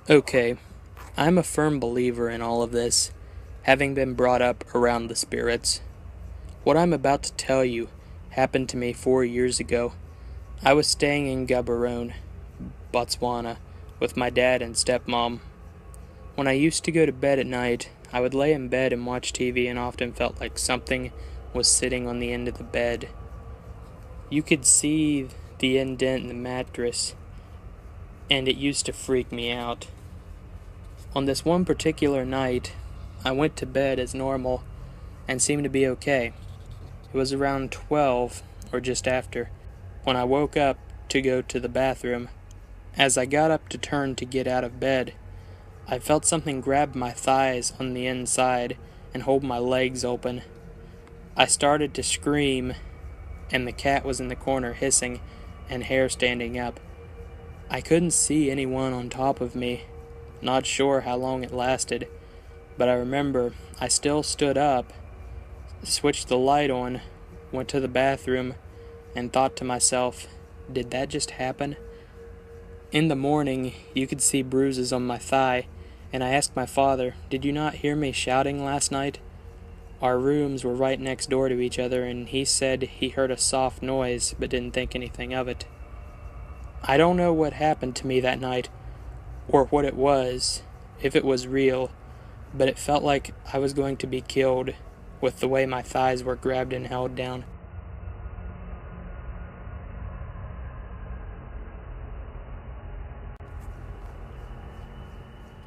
Okay, I'm a firm believer in all of this, having been brought up around the spirits. What I'm about to tell you happened to me 4 years ago. I was staying in Gaborone, Botswana, with my dad and stepmom. When I used to go to bed at night, I would lay in bed and watch TV and often felt like something was sitting on the end of the bed. You could see the indent in the mattress, and it used to freak me out. On this one particular night, I went to bed as normal and seemed to be okay. It was around 12 or just after when I woke up to go to the bathroom. As I got up to turn to get out of bed, I felt something grab my thighs on the inside and hold my legs open. I started to scream, and the cat was in the corner hissing and hair standing up. I couldn't see anyone on top of me. Not sure how long it lasted, but I remember I still stood up, switched the light on, went to the bathroom, and thought to myself, did that just happen? In the morning, you could see bruises on my thigh, and I asked my father, did you not hear me shouting last night? Our rooms were right next door to each other, and he said he heard a soft noise, but didn't think anything of it. I don't know what happened to me that night, or what it was, if it was real, but it felt like I was going to be killed with the way my thighs were grabbed and held down.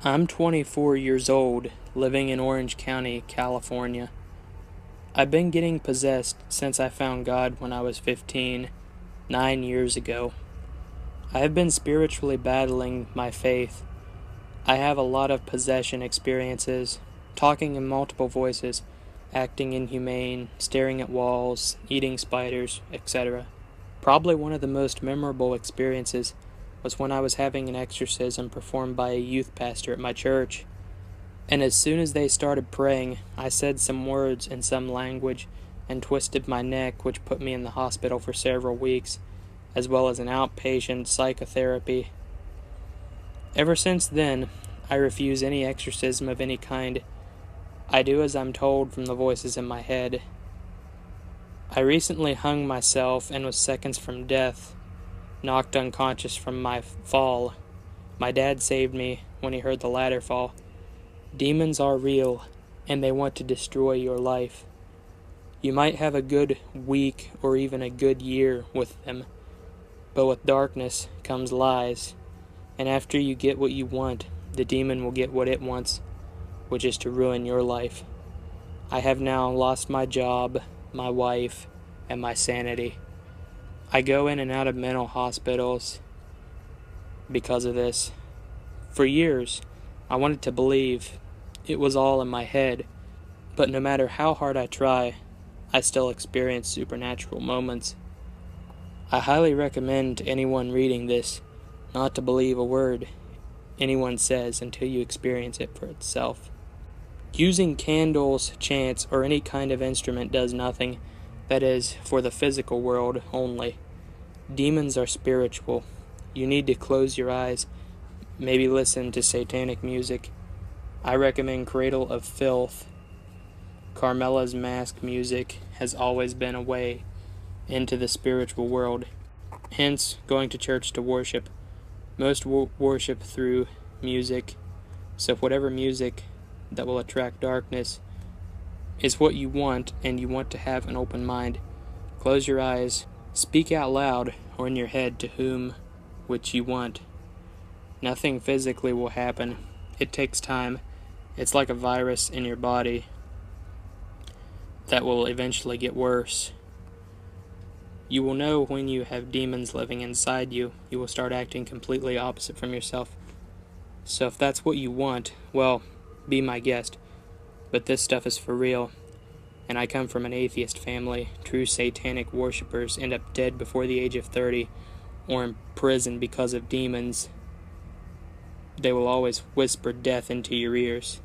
I'm 24 years old, living in Orange County, California. I've been getting possessed since I found God when I was 15, 9 years ago. I have been spiritually battling my faith. I have a lot of possession experiences, talking in multiple voices, acting inhumane, staring at walls, eating spiders, etc. Probably one of the most memorable experiences was when I was having an exorcism performed by a youth pastor at my church. And as soon as they started praying, I said some words in some language and twisted my neck, which put me in the hospital for several weeks, as well as an outpatient psychotherapy. Ever since then, I refuse any exorcism of any kind. I do as I'm told from the voices in my head. I recently hung myself and was seconds from death, knocked unconscious from my fall. My dad saved me when he heard the ladder fall. Demons are real, and they want to destroy your life. You might have a good week or even a good year with them, but with darkness comes lies, and after you get what you want, the demon will get what it wants, which is to ruin your life. I have now lost my job, my wife, and my sanity. I go in and out of mental hospitals because of this. For years, I wanted to believe it was all in my head, but no matter how hard I try, I still experience supernatural moments. I highly recommend to anyone reading this not to believe a word anyone says until you experience it for itself. Using candles, chants, or any kind of instrument does nothing. That is, for the physical world only. Demons are spiritual. You need to close your eyes, maybe listen to satanic music. I recommend Cradle of Filth. Carmela's Mask music has always been a way into the spiritual world, hence going to church to worship. Most worship through music, so whatever music that will attract darkness is what you want, and you want to have an open mind. Close your eyes, speak out loud or in your head to whom which you want. Nothing physically will happen. It takes time. It's like a virus in your body that will eventually get worse. You will know when you have demons living inside you. You will start acting completely opposite from yourself. So if that's what you want, well, be my guest. But this stuff is for real. And I come from an atheist family. True satanic worshippers end up dead before the age of 30 or in prison because of demons. They will always whisper death into your ears.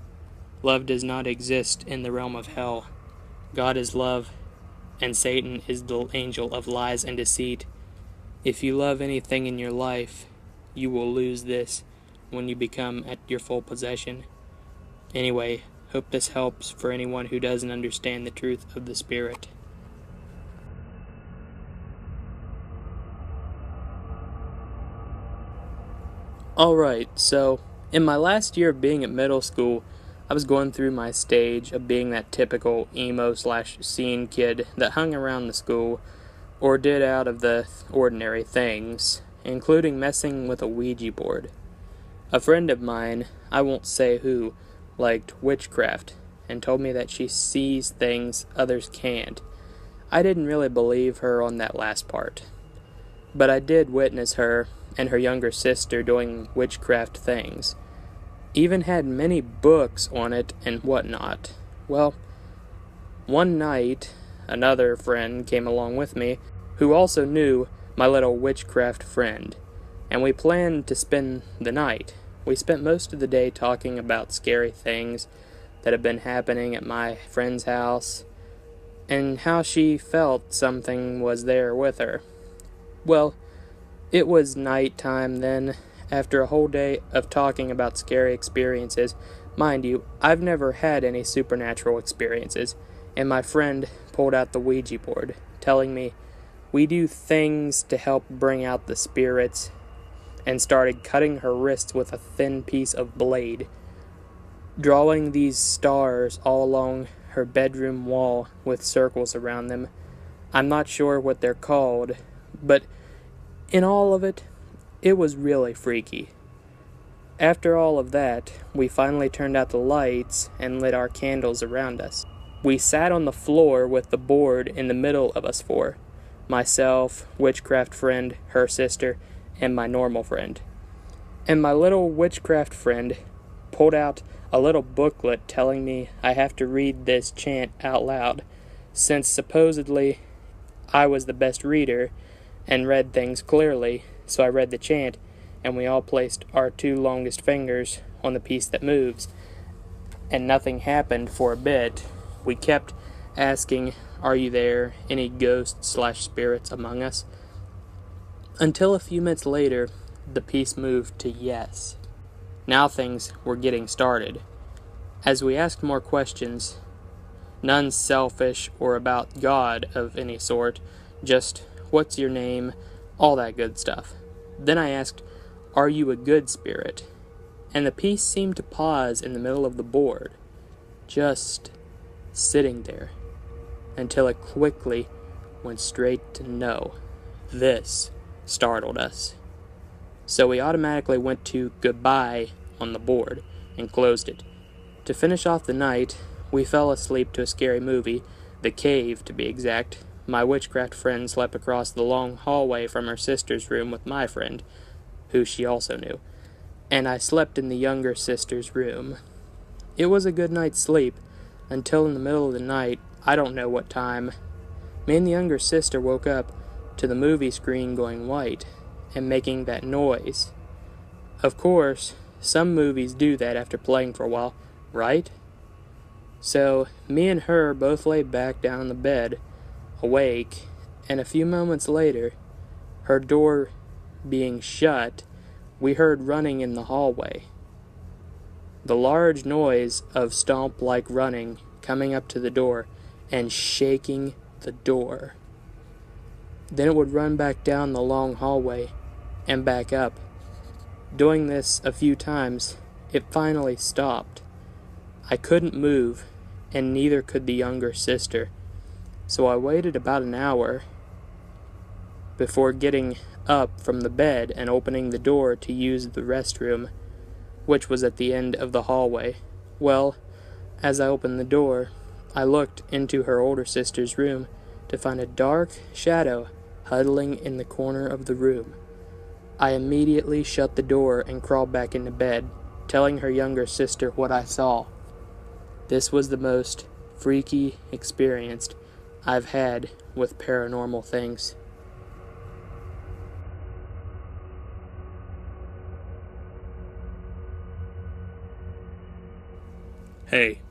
Love does not exist in the realm of hell. God is love, and Satan is the angel of lies and deceit. If you love anything in your life, you will lose this, when you become at your full possession. Anyway, hope this helps for anyone who doesn't understand the truth of the Spirit. Alright, so in my last year of being at middle school, I was going through my stage of being that typical emo/scene kid that hung around the school or did out of the ordinary things, including messing with a Ouija board. A friend of mine, I won't say who, liked witchcraft and told me that she sees things others can't. I didn't really believe her on that last part, but I did witness her and her younger sister doing witchcraft things. Even had many books on it and whatnot. Well, one night, another friend came along with me who also knew my little witchcraft friend, and we planned to spend the night. We spent most of the day talking about scary things that had been happening at my friend's house, and how she felt something was there with her. Well, it was night time then, after a whole day of talking about scary experiences. Mind you, I've never had any supernatural experiences, and my friend pulled out the Ouija board, telling me we do things to help bring out the spirits, and started cutting her wrists with a thin piece of blade, drawing these stars all along her bedroom wall with circles around them. I'm not sure what they're called, but in all of it, it was really freaky. After all of that, we finally turned out the lights and lit our candles around us. We sat on the floor with the board in the middle of us four. Myself, witchcraft friend, her sister, and my normal friend. And my little witchcraft friend pulled out a little booklet telling me I have to read this chant out loud, since supposedly I was the best reader and read things clearly. So I read the chant, and we all placed our 2 longest fingers on the piece that moves, and nothing happened for a bit. We kept asking, "Are you there? Any ghosts/spirits among us?" Until a few minutes later, the piece moved to yes. Now things were getting started. As we asked more questions, none selfish or about God of any sort, just, "What's your name?" all that good stuff. Then I asked, "Are you a good spirit?" And the piece seemed to pause in the middle of the board, just sitting there, until it quickly went straight to no. This startled us. So we automatically went to goodbye on the board and closed it. To finish off the night, we fell asleep to a scary movie, The Cave to be exact. My witchcraft friend slept across the long hallway from her sister's room with my friend, who she also knew, and I slept in the younger sister's room. It was a good night's sleep, until in the middle of the night, I don't know what time, me and the younger sister woke up to the movie screen going white and making that noise. Of course, some movies do that after playing for a while, right? So, me and her both lay back down in the bed, awake, and a few moments later, her door being shut, we heard running in the hallway. The large noise of stomp-like running coming up to the door and shaking the door. Then it would run back down the long hallway and back up. Doing this a few times, it finally stopped. I couldn't move, and neither could the younger sister. So I waited about an hour before getting up from the bed and opening the door to use the restroom, which was at the end of the hallway. Well, as I opened the door, I looked into her older sister's room to find a dark shadow huddling in the corner of the room. I immediately shut the door and crawled back into bed, telling her younger sister what I saw. This was the most freaky experience I've had with paranormal things. Hey,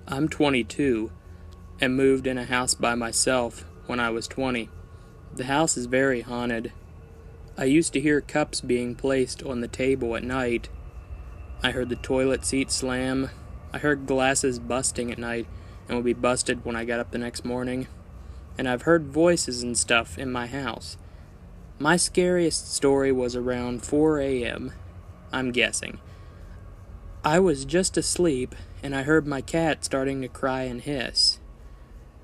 I'm 22 and moved in a house by myself when I was 20. The house is very haunted. I used to hear cups being placed on the table at night, I heard the toilet seat slam. I heard glasses busting at night and would be busted when I got up the next morning. And I've heard voices and stuff in my house. My scariest story was around 4 a.m., I'm guessing. I was just asleep, and I heard my cat starting to cry and hiss.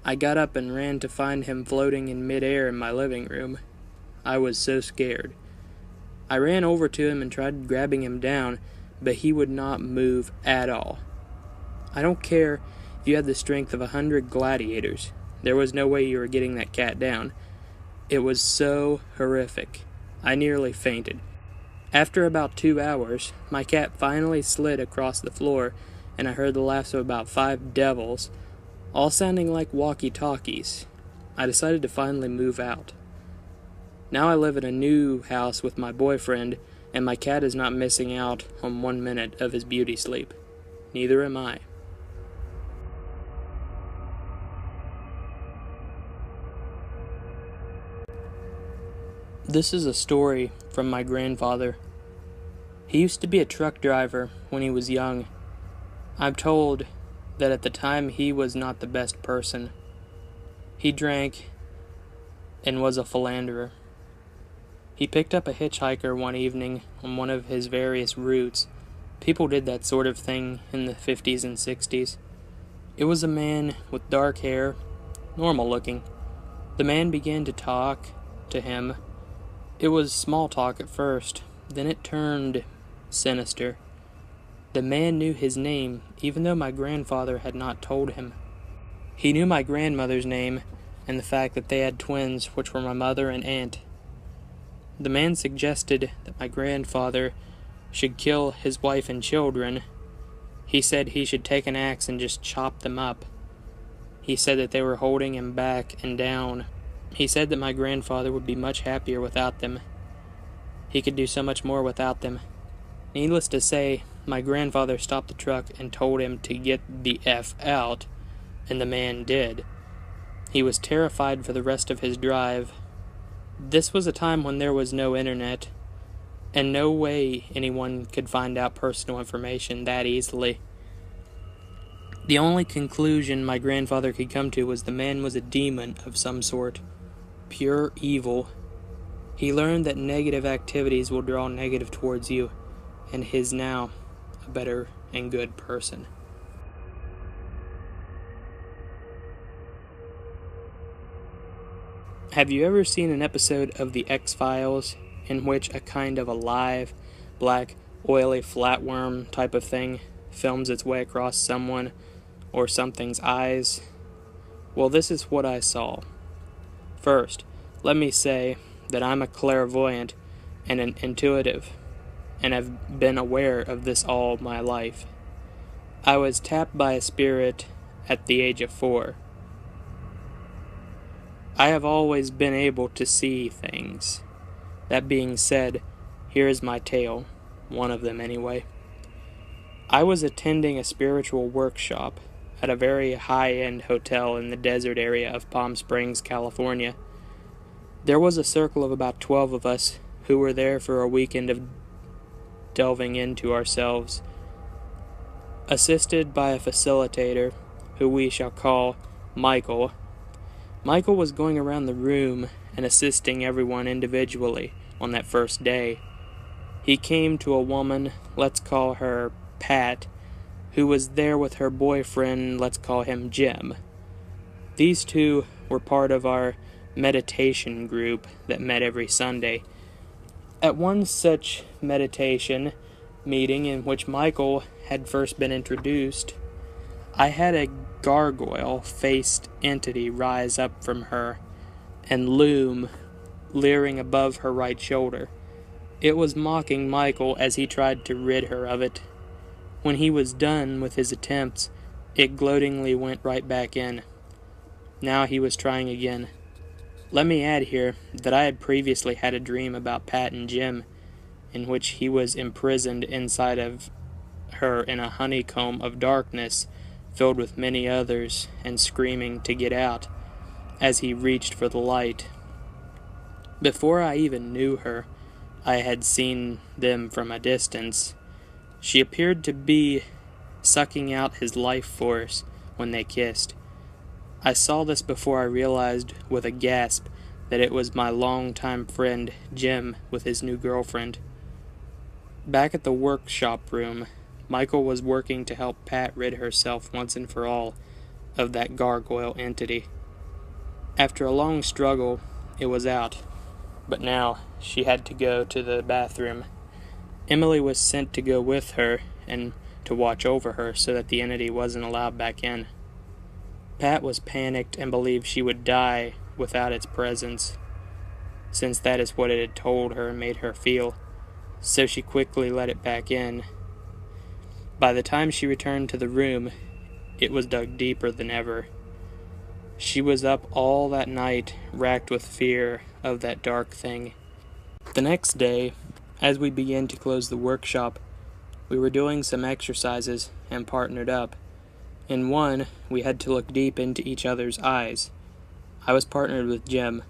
I got up and ran to find him floating in midair in my living room. I was so scared. I ran over to him and tried grabbing him down, but he would not move at all. I don't care if you had the strength of 100 gladiators. There was no way you were getting that cat down. It was so horrific. I nearly fainted. After about 2 hours, my cat finally slid across the floor, and I heard the laughs of about 5 devils, all sounding like walkie-talkies. I decided to finally move out. Now I live in a new house with my boyfriend, and my cat is not missing out on 1 minute of his beauty sleep. Neither am I. This is a story from my grandfather. He used to be a truck driver when he was young. I'm told that at the time he was not the best person. He drank and was a philanderer. He picked up a hitchhiker one evening on one of his various routes. People did that sort of thing in the 50s and 60s. It was a man with dark hair, normal looking. The man began to talk to him. It was small talk at first, then it turned sinister. The man knew his name, even though my grandfather had not told him. He knew my grandmother's name and the fact that they had twins, which were my mother and aunt. The man suggested that my grandfather should kill his wife and children. He said he should take an axe and just chop them up. He said that they were holding him back and down. He said that my grandfather would be much happier without them. He could do so much more without them. Needless to say, my grandfather stopped the truck and told him to get the F out, and the man did. He was terrified for the rest of his drive. This was a time when there was no internet, and no way anyone could find out personal information that easily. The only conclusion my grandfather could come to was the man was a demon of some sort. Pure evil. He learned that negative activities will draw negative towards you, and is now a better and good person. Have you ever seen an episode of The X-Files in which a kind of alive, black, oily flatworm type of thing films its way across someone or something's eyes? Well, this is what I saw. First, let me say that I'm a clairvoyant and an intuitive, and have been aware of this all my life. I was tapped by a spirit at the age of 4. I have always been able to see things. That being said, here is my tale, one of them anyway. I was attending a spiritual workshop at a very high-end hotel in the desert area of Palm Springs, California. There was a circle of about 12 of us who were there for a weekend of delving into ourselves, assisted by a facilitator who we shall call Michael. Michael was going around the room and assisting everyone individually on that first day. He came to a woman, let's call her Pat, who was there with her boyfriend, let's call him Jim. These two were part of our meditation group that met every Sunday. At one such meditation meeting in which Michael had first been introduced, I had a gargoyle-faced entity rise up from her and loom, leering above her right shoulder. It was mocking Michael as he tried to rid her of it. When he was done with his attempts, it gloatingly went right back in. Now he was trying again. Let me add here that I had previously had a dream about Pat and Jim, in which he was imprisoned inside of her in a honeycomb of darkness, filled with many others, and screaming to get out as he reached for the light. Before I even knew her, I had seen them from a distance. She appeared to be sucking out his life force when they kissed. I saw this before I realized with a gasp that it was my longtime friend Jim with his new girlfriend. Back at the workshop room, Michael was working to help Pat rid herself once and for all of that gargoyle entity. After a long struggle, it was out, but now she had to go to the bathroom. Emily was sent to go with her and to watch over her so that the entity wasn't allowed back in. Pat was panicked and believed she would die without its presence, since that is what it had told her and made her feel, so she quickly let it back in. By the time she returned to the room, it was dug deeper than ever. She was up all that night, racked with fear of that dark thing. The next day, as we began to close the workshop, we were doing some exercises and partnered up. In one, we had to look deep into each other's eyes. I was partnered with Jim.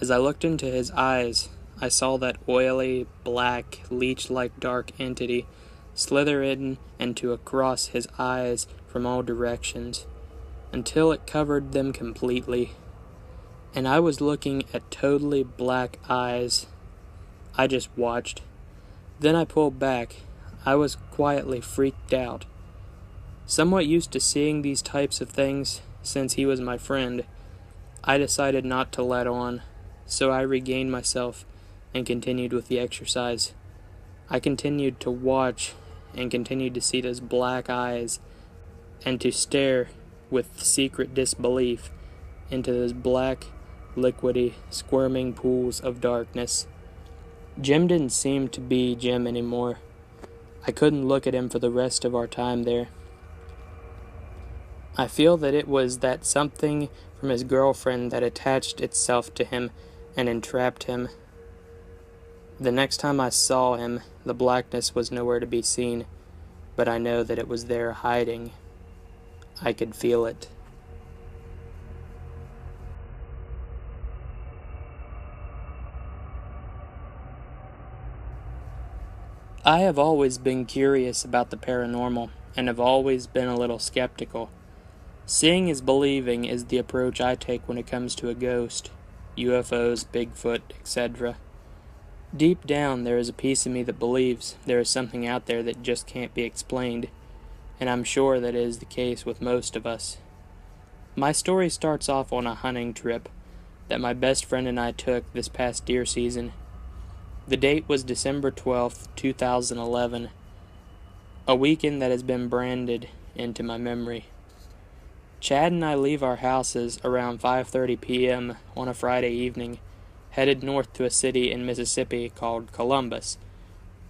As I looked into his eyes, I saw that oily, black, leech-like dark entity slither in and to across his eyes from all directions, until it covered them completely. And I was looking at totally black eyes. I just watched. Then I pulled back. I was quietly freaked out. Somewhat used to seeing these types of things, since he was my friend, I decided not to let on, so I regained myself and continued with the exercise. I continued to watch and continued to see those black eyes and to stare with secret disbelief into those black, liquidy, squirming pools of darkness. Jim didn't seem to be Jim anymore. I couldn't look at him for the rest of our time there. I feel that it was that something from his girlfriend that attached itself to him and entrapped him. The next time I saw him, the blackness was nowhere to be seen, but I know that it was there hiding. I could feel it. I have always been curious about the paranormal, and have always been a little skeptical. Seeing is believing is the approach I take when it comes to a ghost, UFOs, Bigfoot, etc. Deep down, there is a piece of me that believes there is something out there that just can't be explained, and I'm sure that is the case with most of us. My story starts off on a hunting trip that my best friend and I took this past deer season. The date was December 12th, 2011, a weekend that has been branded into my memory. Chad and I leave our houses around 5:30 p.m. on a Friday evening, headed north to a city in Mississippi called Columbus.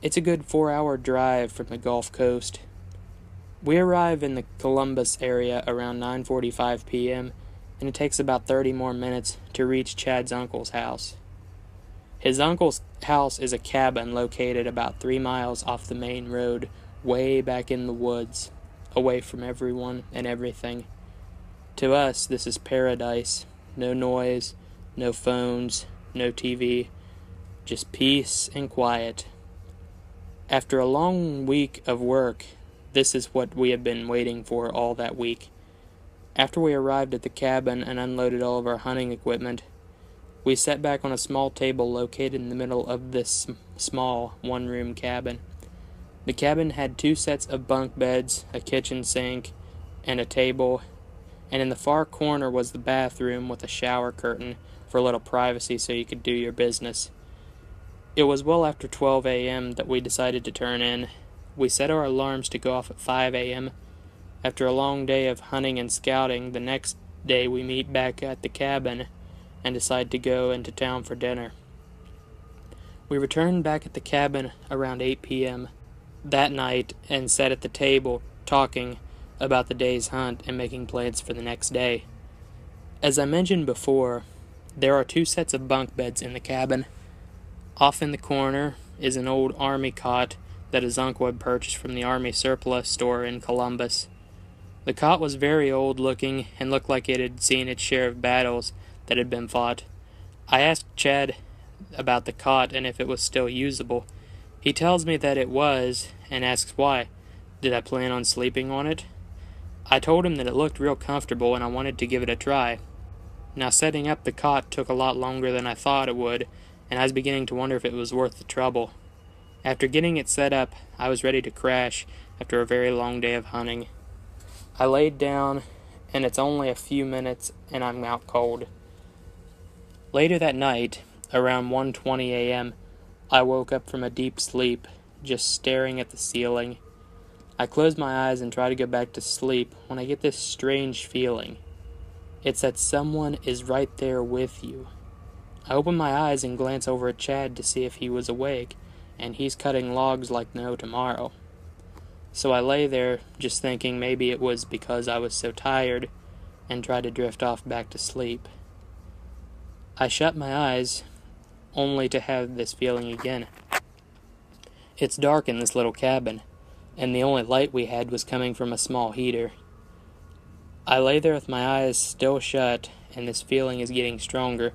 It's a good 4-hour drive from the Gulf Coast. We arrive in the Columbus area around 9:45 p.m., and it takes about 30 more minutes to reach Chad's uncle's house. His uncle's house is a cabin located about 3 miles off the main road, way back in the woods, away from everyone and everything. To us, this is paradise. No noise, no phones, no TV, just peace and quiet. After a long week of work, this is what we have been waiting for all that week. After we arrived at the cabin and unloaded all of our hunting equipment, we sat back on a small table located in the middle of this small one-room cabin. The cabin had 2 sets of bunk beds, a kitchen sink, and a table, and in the far corner was the bathroom with a shower curtain for a little privacy so you could do your business. It was well after 12 a.m. that we decided to turn in. We set our alarms to go off at 5 a.m. After a long day of hunting and scouting, the next day we meet back at the cabin and decide to go into town for dinner. We returned back at the cabin around 8 p.m. that night and sat at the table talking about the day's hunt and making plans for the next day. As I mentioned before, there are 2 sets of bunk beds in the cabin. Off in the corner is an old army cot that his uncle had purchased from the army surplus store in Columbus. The cot was very old looking and looked like it had seen its share of battles that had been fought. I asked Chad about the cot and if it was still usable. He tells me that it was, and asks why. Did I plan on sleeping on it? I told him that it looked real comfortable and I wanted to give it a try. Now, setting up the cot took a lot longer than I thought it would, and I was beginning to wonder if it was worth the trouble. After getting it set up, I was ready to crash after a very long day of hunting. I laid down, and it's only a few minutes, and I'm out cold. Later that night, around 1:20 a.m., I woke up from a deep sleep, just staring at the ceiling. I close my eyes and try to go back to sleep when I get this strange feeling. It's that someone is right there with you. I open my eyes and glance over at Chad to see if he was awake, and he's cutting logs like no tomorrow. So I lay there just thinking maybe it was because I was so tired and tried to drift off back to sleep. I shut my eyes only to have this feeling again. It's dark in this little cabin, and the only light we had was coming from a small heater. I lay there with my eyes still shut, and this feeling is getting stronger.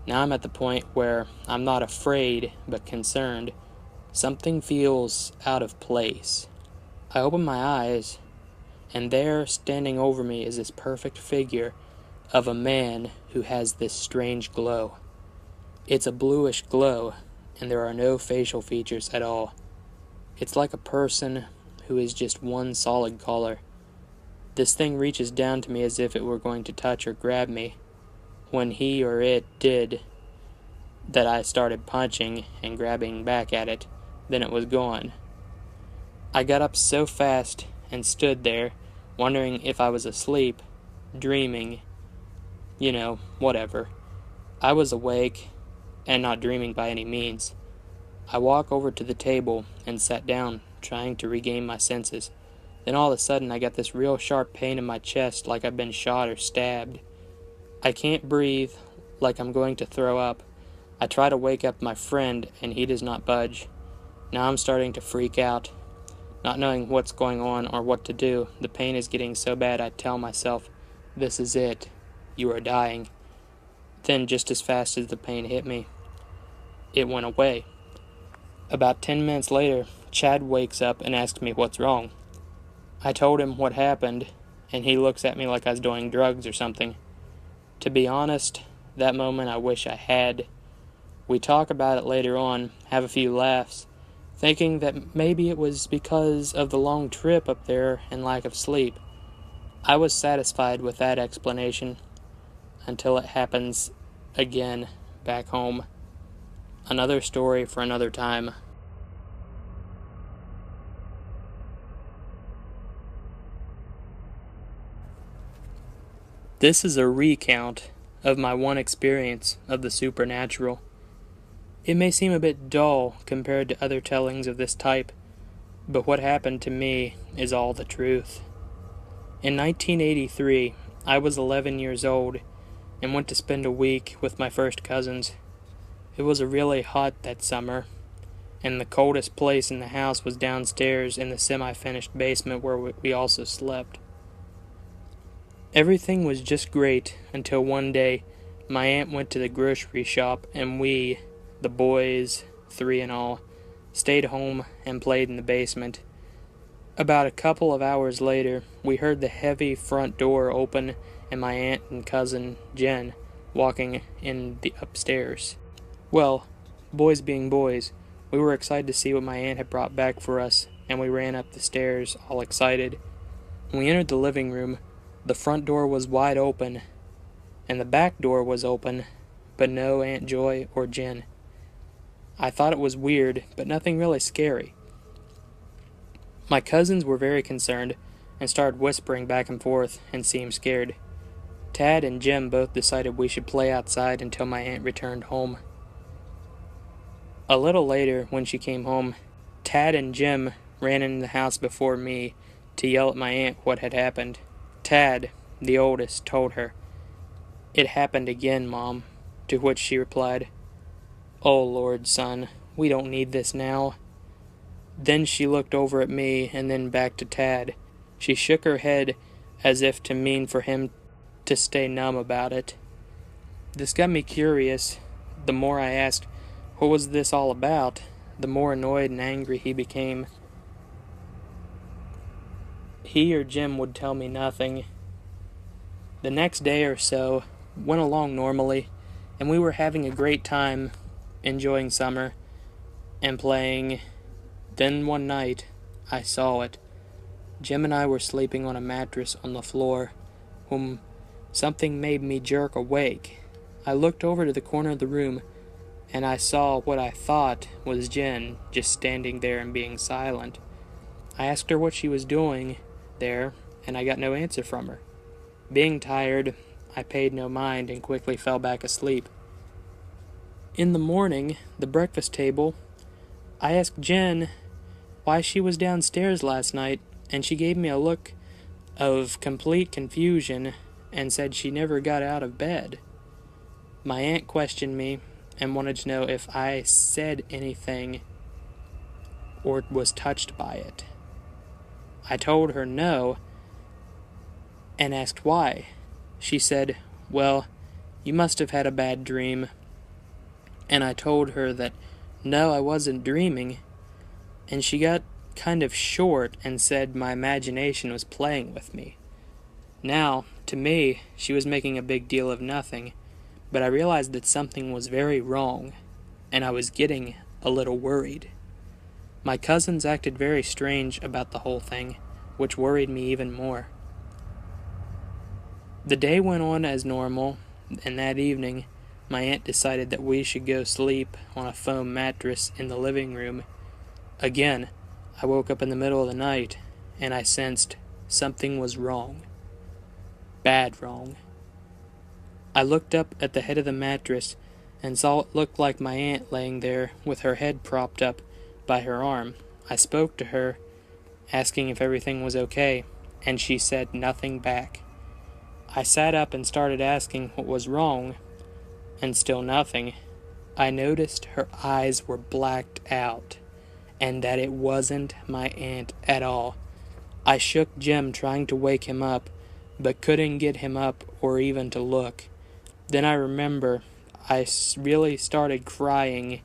Now I'm at the point where I'm not afraid, but concerned. Something feels out of place. I open my eyes, and there, standing over me, is this perfect figure of a man who has this strange glow. It's a bluish glow, and there are no facial features at all. It's like a person who is just one solid color. This thing reaches down to me as if it were going to touch or grab me. When he or it did that, I started punching and grabbing back at it. Then it was gone. I got up so fast and stood there, wondering if I was asleep, dreaming, whatever. I was awake, and not dreaming by any means. I walked over to the table and sat down, trying to regain my senses. Then all of a sudden I got this real sharp pain in my chest like I've been shot or stabbed. I can't breathe, like I'm going to throw up. I try to wake up my friend, and he does not budge. Now I'm starting to freak out, not knowing what's going on or what to do. The pain is getting so bad I tell myself, this is it. You are dying. Then, just as fast as the pain hit me, it went away. About 10 minutes later, Chad wakes up and asks me what's wrong. I told him what happened, and he looks at me like I was doing drugs or something. To be honest, that moment I wish I had. We talk about it later on, have a few laughs, thinking that maybe it was because of the long trip up there and lack of sleep. I was satisfied with that explanation until it happens again back home. Another story for another time. This is a recount of my one experience of the supernatural. It may seem a bit dull compared to other tellings of this type, but what happened to me is all the truth. In 1983, I was 11 years old and went to spend a week with my first cousins. It was really hot that summer, and the coldest place in the house was downstairs in the semi-finished basement where we also slept. Everything was just great until one day my aunt went to the grocery shop and we, the boys, 3 in all, stayed home and played in the basement. About a couple of hours later, we heard the heavy front door open and my aunt and cousin, Jen, walking in the upstairs. Well, boys being boys, we were excited to see what my aunt had brought back for us, and we ran up the stairs, all excited. When we entered the living room, the front door was wide open, and the back door was open, but no Aunt Joy or Jen. I thought it was weird, but nothing really scary. My cousins were very concerned and started whispering back and forth and seemed scared. Tad and Jim both decided we should play outside until my aunt returned home. A little later, when she came home, Tad and Jim ran in the house before me to yell at my aunt what had happened. Tad, the oldest, told her, "It happened again, Mom," to which she replied, "Oh Lord, son, we don't need this now." Then she looked over at me and then back to Tad. She shook her head as if to mean for him to stay numb about it. This got me curious. The more I asked, what was this all about? the more annoyed and angry he became. He or Jim would tell me nothing. The next day or so went along normally, and we were having a great time enjoying summer and playing. Then one night, I saw it. Jim and I were sleeping on a mattress on the floor, when something made me jerk awake. I looked over to the corner of the room, and I saw what I thought was Jen just standing there and being silent. I asked her what she was doing there, and I got no answer from her. Being tired, I paid no mind and quickly fell back asleep. In the morning, the breakfast table, I asked Jen why she was downstairs last night, and she gave me a look of complete confusion and said she never got out of bed. My aunt questioned me and wanted to know if I said anything or was touched by it. I told her no and asked why. She said, "Well, you must have had a bad dream." And I told her that no, I wasn't dreaming, and she got kind of short and said my imagination was playing with me. Now, to me, she was making a big deal of nothing, but I realized that something was very wrong, and I was getting a little worried. My cousins acted very strange about the whole thing, which worried me even more. The day went on as normal, and that evening, my aunt decided that we should go sleep on a foam mattress in the living room. Again, I woke up in the middle of the night, and I sensed something was wrong. Bad wrong. I looked up at the head of the mattress and saw it looked like my aunt laying there with her head propped up by her arm. I spoke to her, asking if everything was okay, and she said nothing back. I sat up and started asking what was wrong, and still nothing. I noticed her eyes were blacked out, and that it wasn't my aunt at all. I shook Jim trying to wake him up, but couldn't get him up or even to look. Then I remember I really started crying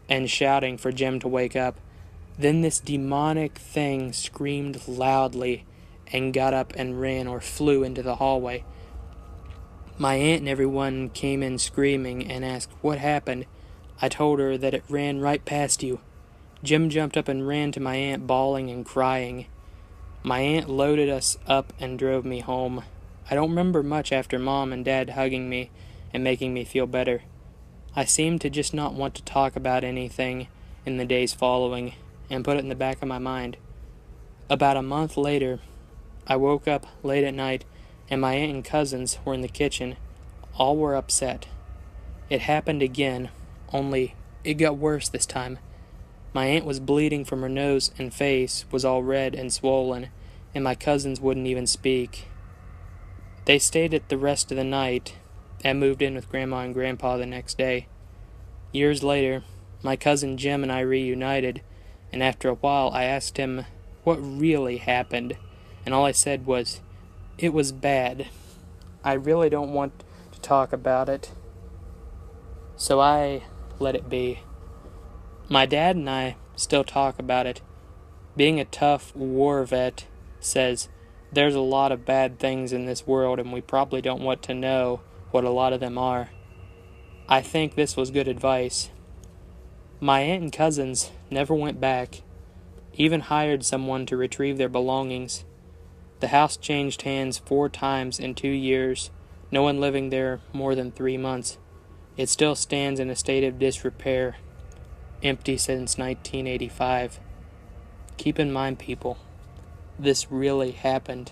and shouting for Jim to wake up. Then this demonic thing screamed loudly and got up and ran or flew into the hallway. My aunt and everyone came in screaming and asked what happened. I told her that it ran right past you. Jim jumped up and ran to my aunt, bawling and crying. My aunt loaded us up and drove me home. I don't remember much after Mom and Dad hugging me and making me feel better. I seemed to just not want to talk about anything in the days following and put it in the back of my mind. About a month later, I woke up late at night and my aunt and cousins were in the kitchen. All were upset. It happened again, only it got worse this time. My aunt was bleeding from her nose and face was all red and swollen, and my cousins wouldn't even speak. They stayed at the rest of the night and moved in with Grandma and Grandpa the next day. Years later, my cousin Jim and I reunited, and after a while I asked him what really happened, and all I said was, "It was bad. I really don't want to talk about it." So I let it be. My dad and I still talk about it. Being a tough war vet says there's a lot of bad things in this world and we probably don't want to know what a lot of them are. I think this was good advice. My aunt and cousins never went back, even hired someone to retrieve their belongings. The house changed hands 4 times in 2 years, no one living there more than 3 months. It still stands in a state of disrepair, empty since 1985. Keep in mind, people, this really happened.